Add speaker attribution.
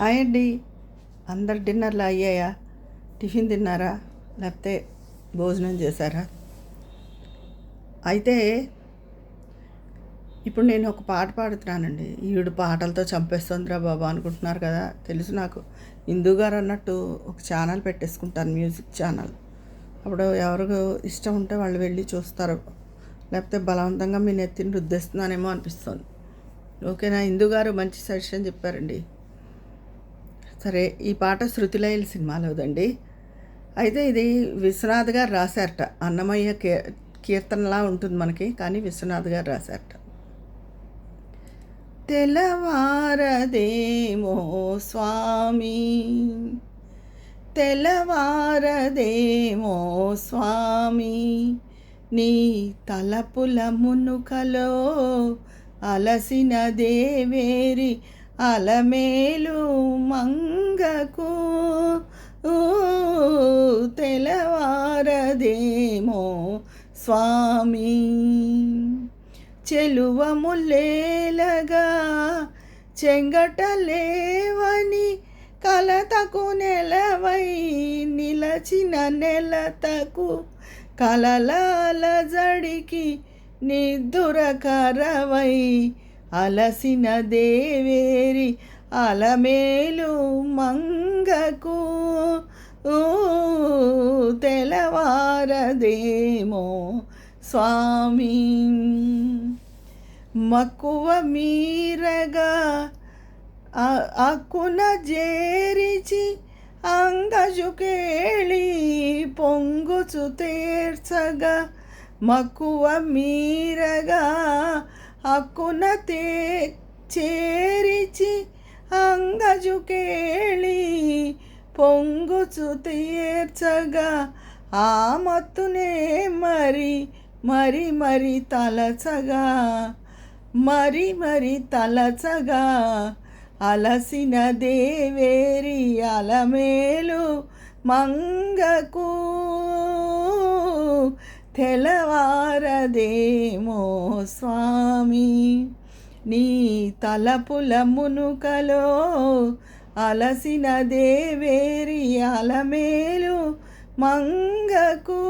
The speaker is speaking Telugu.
Speaker 1: హాయ్ అండి. అందరు డిన్నర్లు అయ్యాయా? టిఫిన్ తిన్నారా? లేకపోతే భోజనం చేశారా? అయితే ఇప్పుడు నేను ఒక పాట పాడుతున్నానండి. ఈవిడ పాటలతో చంపేస్తుందిరా బాబా అనుకుంటున్నారు కదా. తెలుసు నాకు. ఇందు గారు అన్నట్టు ఒక ఛానల్ పెట్టేసుకుంటాను, మ్యూజిక్ ఛానల్. అప్పుడు ఎవరికి ఇష్టం ఉంటే వాళ్ళు వెళ్ళి చూస్తారు. లేకపోతే బలవంతంగా మీ నెత్తిని రుద్దేస్తున్నానేమో అనిపిస్తుంది. ఓకేనా? ఇందు గారు మంచి సజెషన్ చెప్పారండి. సరే, ఈ పాట శృతిలయల సినిమాలోదండి. అయితే ఇది విశ్వనాథ్ గారు రాశారట. అన్నమయ్య కీర్తనలా ఉంటుంది మనకి, కానీ విశ్వనాథ్ గారు రాశారట. తెల్లవారదేమో స్వామి, తెల్లవారదేమో స్వామి, నీ తలపుల మునుకలో అలసిన దేవేరి అలమేలు మంగకు తెలవారదేమో స్వామి, చెలువ ముల్లేలగా చెంగటలేవని కలతకు నెలవై నిలచిన నెలతకు కలలాల జడికి నిద్దురకరవై అలసిన దేవేరి అలమేలు మంగకు తెలవారదేమో స్వామి, మక్కువ మీరగా అక్కున జేరిచి అంగజుకేళి పొంగుచు తీర్చగా, మక్కువ మీరగా అక్కున చేరిచి అంగజుకేళి పొంగుచు తీర్చగా, ఆ మత్తునే మరి మరి మరి తలచగా, మరి మరి తలచగా అలసిన దేవేరి అలమేలు మంగకు తెలవారదేమో స్వామి, నీ తలపుల మునుకలో అలసిన దేవేరి అలమేలు మంగకు.